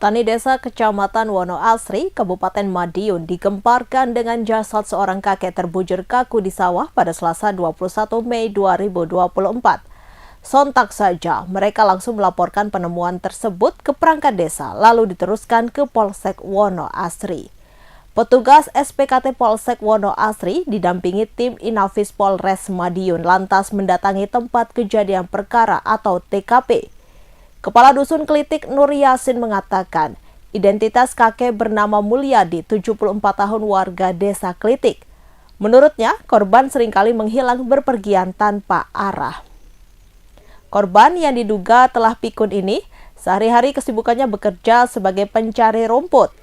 Petani desa Kecamatan Wonoasri, Kabupaten Madiun digemparkan dengan jasad seorang kakek terbujur kaku di sawah pada Selasa 21 Mei 2024. Sontak saja, mereka langsung melaporkan penemuan tersebut ke perangkat desa, lalu diteruskan ke Polsek Wonoasri. Petugas SPKT Polsek Wonoasri didampingi tim Inafis Polres Madiun lantas mendatangi tempat kejadian perkara atau TKP. Kepala Dusun Klitik Nur Yasin mengatakan, identitas kakek bernama Mulyadi, 74 tahun warga desa Klitik. Menurutnya, korban seringkali menghilang berpergian tanpa arah. Korban yang diduga telah pikun ini, sehari-hari kesibukannya bekerja sebagai pencari rumput.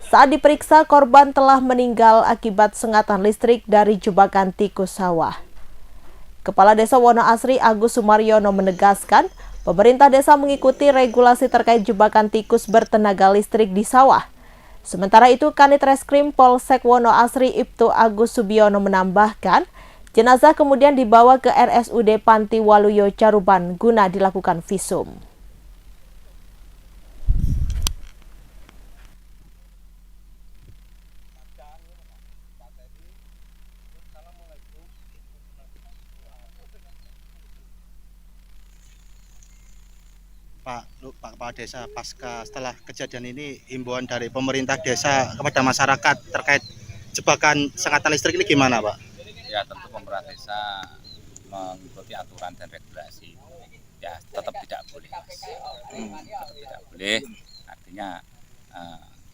Saat diperiksa, korban telah meninggal akibat sengatan listrik dari jebakan tikus sawah. Kepala Desa Wonoasri Agus Sumaryono menegaskan, pemerintah desa mengikuti regulasi terkait jebakan tikus bertenaga listrik di sawah. Sementara itu, Kanit Reskrim Polsek Wonoasri Ibtu Agus Subiono menambahkan, jenazah kemudian dibawa ke RSUD Panti Waluyo Caruban guna dilakukan visum. Pak Kepala Desa, pasca setelah kejadian ini, himbauan dari pemerintah desa kepada masyarakat terkait jebakan sengatan listrik ini gimana, Pak? Ya, tentu pemerintah desa mengikuti aturan dan regulasi. Ya, tetap tidak boleh, Mas. Tetap tidak boleh. Artinya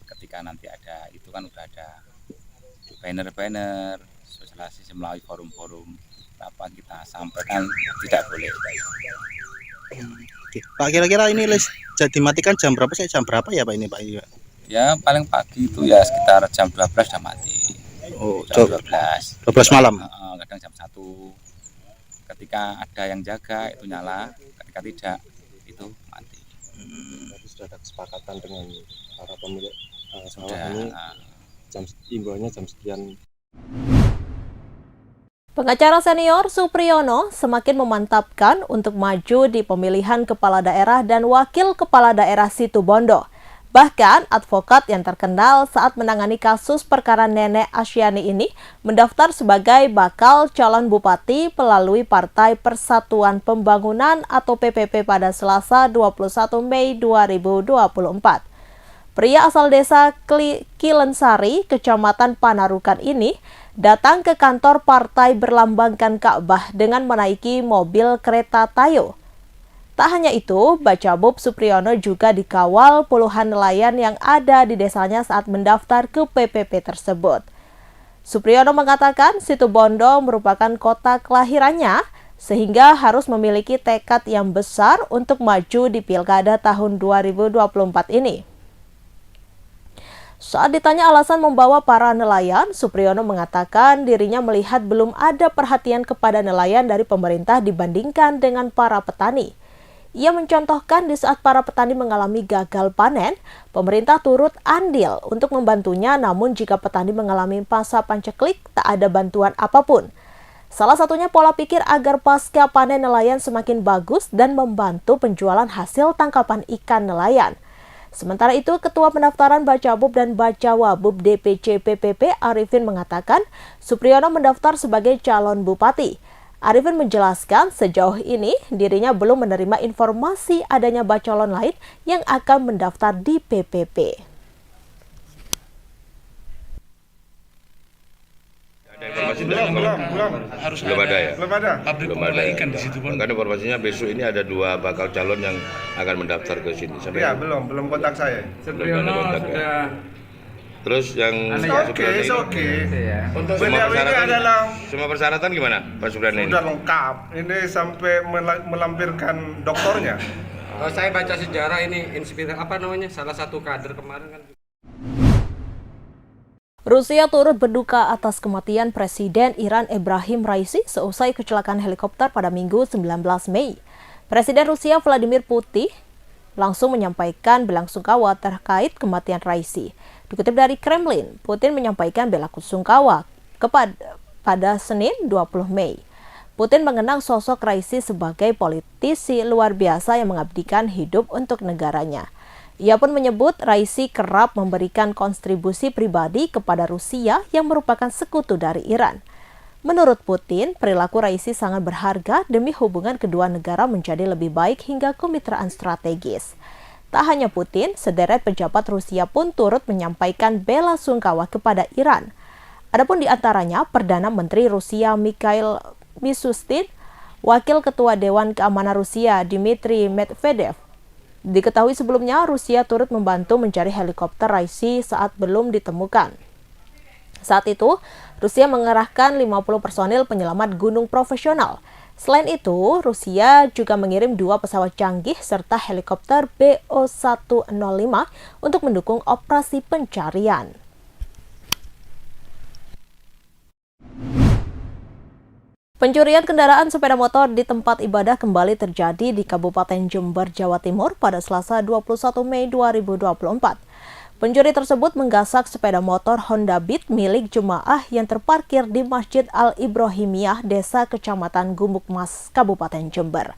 ketika nanti ada, itu kan udah ada banner-banner, sosialisasi melalui forum-forum, apa kita sampaikan tidak boleh. Pak, kira-kira ini dimatikan jam berapa sih? Jam berapa ya Pak ini, Pak? Ya, paling pagi itu ya sekitar jam 12 sudah mati. Oh, jam 12 malam. Kadang jam 1. Ketika ada yang jaga itu nyala, ketika tidak itu mati. Sudah ada kesepakatan dengan para pemilik sawah Sudah. ini, imbauannya jam sekian. Pengacara senior Supriyono semakin memantapkan untuk maju di pemilihan kepala daerah dan wakil kepala daerah Situbondo. Bahkan, advokat yang terkenal saat menangani kasus perkara Nenek Asyani ini mendaftar sebagai bakal calon bupati melalui Partai Persatuan Pembangunan atau PPP pada Selasa 21 Mei 2024. Pria asal desa Kilensari, Kecamatan Panarukan ini datang ke kantor partai berlambangkan Ka'bah dengan menaiki mobil kereta Tayo. Tak hanya itu, Bacabub Supriyono juga dikawal puluhan nelayan yang ada di desanya saat mendaftar ke PPP tersebut. Supriyono mengatakan Situbondo merupakan kota kelahirannya, sehingga harus memiliki tekad yang besar untuk maju di Pilkada tahun 2024 ini. Saat ditanya alasan membawa para nelayan, Supriyono mengatakan dirinya melihat belum ada perhatian kepada nelayan dari pemerintah dibandingkan dengan para petani. Ia mencontohkan di saat para petani mengalami gagal panen, pemerintah turut andil untuk membantunya, namun jika petani mengalami masa panceklik, tak ada bantuan apapun. Salah satunya pola pikir agar pasca panen nelayan semakin bagus dan membantu penjualan hasil tangkapan ikan nelayan. Sementara itu, Ketua Pendaftaran Bacabub dan Bacawabub DPC PPP Arifin mengatakan Supriyono mendaftar sebagai calon bupati. Arifin menjelaskan sejauh ini dirinya belum menerima informasi adanya bacalon lain yang akan mendaftar di PPP. Belum ada ya? Belum ada. Ikan di situ pun. Kan informasinya besok ini ada 2 bakal calon yang akan mendaftar ke sini. Ya, belum kontak saya. Supriyono sudah. Terus yang Oke. Untuk beliau ini adalah semua persyaratan gimana, Pak Supriyono ini? sudah lengkap. Ini sampai melampirkan doktornya. Saya baca sejarah ini salah satu kader kemarin kan. Rusia turut berduka atas kematian Presiden Iran Ebrahim Raisi seusai kecelakaan helikopter pada Minggu 19 Mei. Presiden Rusia Vladimir Putin langsung menyampaikan belasungkawa terkait kematian Raisi. Dikutip dari Kremlin, Putin menyampaikan belasungkawa pada Senin 20 Mei. Putin mengenang sosok Raisi sebagai politisi luar biasa yang mengabdikan hidup untuk negaranya. Ia pun menyebut Raisi kerap memberikan kontribusi pribadi kepada Rusia yang merupakan sekutu dari Iran. Menurut Putin, perilaku Raisi sangat berharga demi hubungan kedua negara menjadi lebih baik hingga kemitraan strategis. Tak hanya Putin, sederet pejabat Rusia pun turut menyampaikan bela sungkawa kepada Iran. Adapun di antaranya Perdana Menteri Rusia Mikhail Mishustin, Wakil Ketua Dewan Keamanan Rusia Dmitry Medvedev. Diketahui sebelumnya Rusia turut membantu mencari helikopter Raisi saat belum ditemukan. Saat itu, Rusia mengerahkan 50 personil penyelamat gunung profesional. Selain itu, Rusia juga mengirim 2 pesawat canggih serta helikopter BO-105 untuk mendukung operasi pencarian. Pencurian kendaraan sepeda motor di tempat ibadah kembali terjadi di Kabupaten Jember, Jawa Timur pada Selasa 21 Mei 2024. Pencuri tersebut menggasak sepeda motor Honda Beat milik jemaah yang terparkir di Masjid Al-Ibrahimiyah, Desa Kecamatan Gumuk Mas, Kabupaten Jember.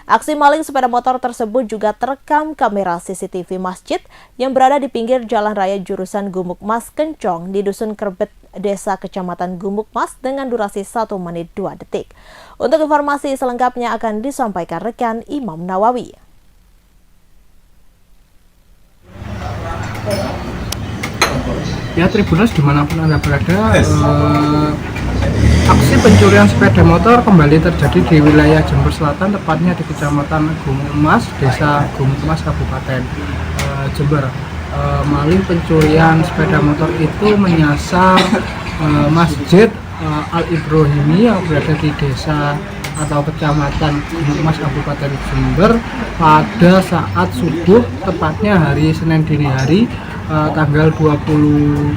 Aksi maling sepeda motor tersebut juga terekam kamera CCTV masjid yang berada di pinggir jalan raya jurusan Gumuk Mas Kencong di Dusun Kerbet, Desa Kecamatan Gumuk Mas dengan durasi 1 menit 2 detik. Untuk informasi selengkapnya akan disampaikan rekan Imam Nawawi. Ya, Tribuners dimanapun Anda berada, aksi pencurian sepeda motor kembali terjadi di wilayah Jember Selatan, tepatnya di Kecamatan Gumuk Mas, Desa Gumuk Mas, Kabupaten Jember. Maling pencurian sepeda motor itu menyasar Masjid Al-Ibrahimi yang berada di desa atau Kecamatan Gumuk Mas, Kabupaten Jember pada saat subuh, tepatnya hari Senin dini hari, tanggal 20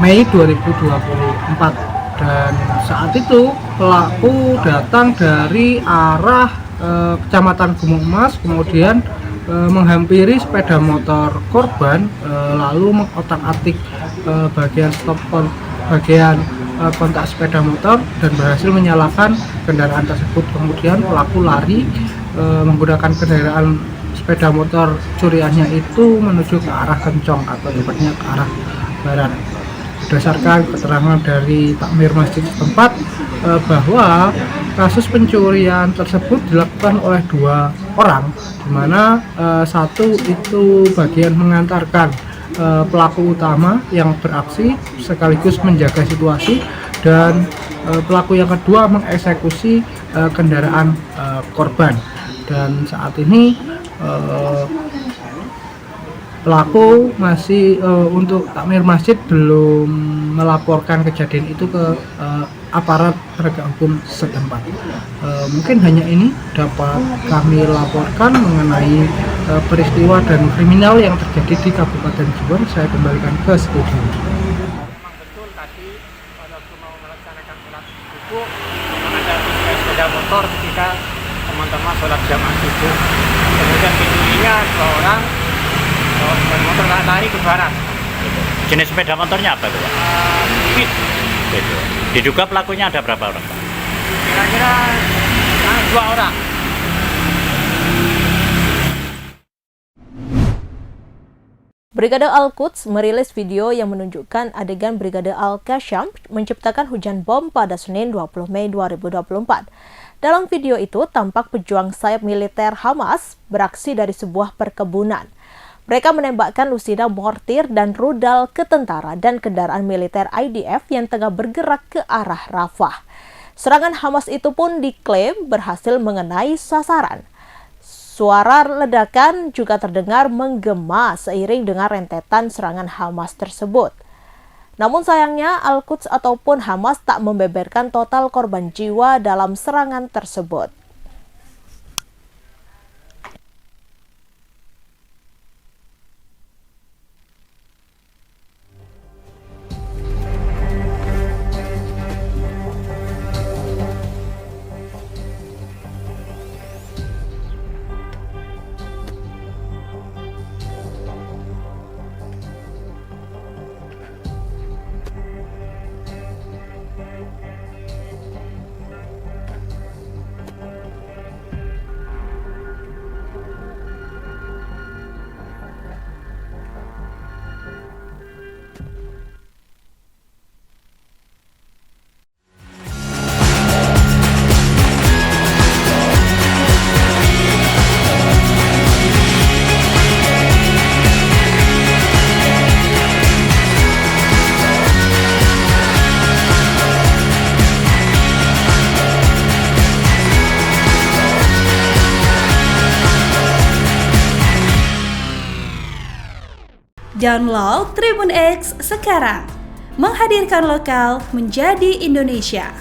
Mei 2024. Dan saat itu pelaku datang dari arah Kecamatan Gumuk Mas, kemudian menghampiri sepeda motor korban, lalu mengotak-atik bagian kontak sepeda motor dan berhasil menyalakan kendaraan tersebut. Kemudian pelaku lari menggunakan kendaraan sepeda motor curiannya itu menuju ke arah Kencong atau tepatnya ke arah barat. Berdasarkan keterangan dari takmir masjid setempat bahwa kasus pencurian tersebut dilakukan oleh 2 orang, di mana satu itu bagian mengantarkan pelaku utama yang beraksi sekaligus menjaga situasi, dan pelaku yang kedua mengeksekusi kendaraan korban. Dan saat ini pelaku masih untuk takmir masjid belum melaporkan kejadian itu ke aparat penegak hukum setempat. Mungkin hanya ini dapat kami laporkan mengenai peristiwa dan kriminal yang terjadi di Kabupaten Jember. Saya kembalikan ke studio. Memang betul tadi pada waktu mau melaksanakan sholat subuh memang ada sepeda motor ketika teman-teman sholat jamaah subuh. Kemudian pencurinya 2 orang sepeda motor lari ke barat. Jenis sepeda motornya apa itu, Pak? Beat. Itu. Diduga pelakunya ada berapa orang, Pak? Kira-kira 2 orang. Brigade Al-Quds merilis video yang menunjukkan adegan Brigade Al-Qassam menciptakan hujan bom pada Senin 20 Mei 2024. Dalam video itu tampak pejuang sayap militer Hamas beraksi dari sebuah perkebunan. Mereka menembakkan lusida mortir dan rudal ke tentara dan kendaraan militer IDF yang tengah bergerak ke arah Rafah. Serangan Hamas itu pun diklaim berhasil mengenai sasaran. Suara ledakan juga terdengar menggema seiring dengan rentetan serangan Hamas tersebut. Namun sayangnya Al-Quds ataupun Hamas tak membeberkan total korban jiwa dalam serangan tersebut. Download Tribun X sekarang. Menghadirkan lokal menjadi Indonesia.